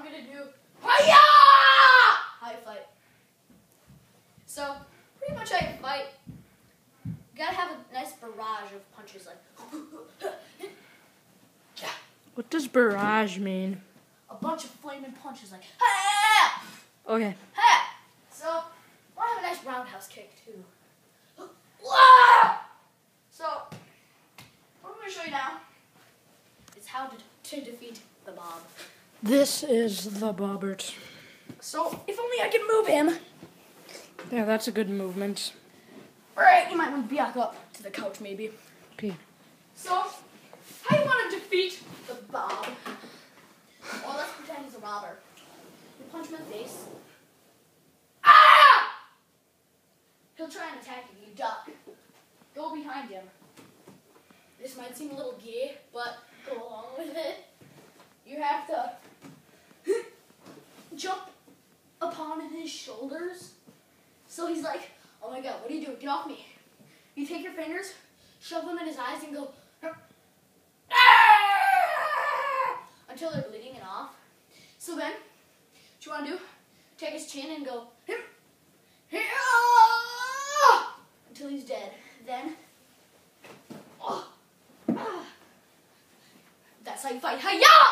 gonna do Hi-ya! How you fight. So, pretty much how you fight. You gotta have a nice barrage of punches, like What does barrage mean? a bunch of flaming punches, like ha! Okay. Ha! So, I want to have a nice roundhouse kick too. So, what I'm gonna show you now is how to defeat the Bob. This is the Bobbert. So, if only I can move him. Yeah, that's a good movement. Alright, you might want to back up to the couch maybe. Okay. So, how you want to defeat the Bob? Well, let's pretend he's a robber. You punch him in the face. Ah! He'll try and attack you. You duck. Go behind him. This might seem a little gay, but go along with it. You have to jump upon his shoulders. So he's like, oh my god, what are you doing? Get off me. You take your fingers, shove them in his eyes, and go until they're bleeding and off. So then, what you want to do? Take his chin and go until he's dead. Then, that's how you fight. Hi-ya!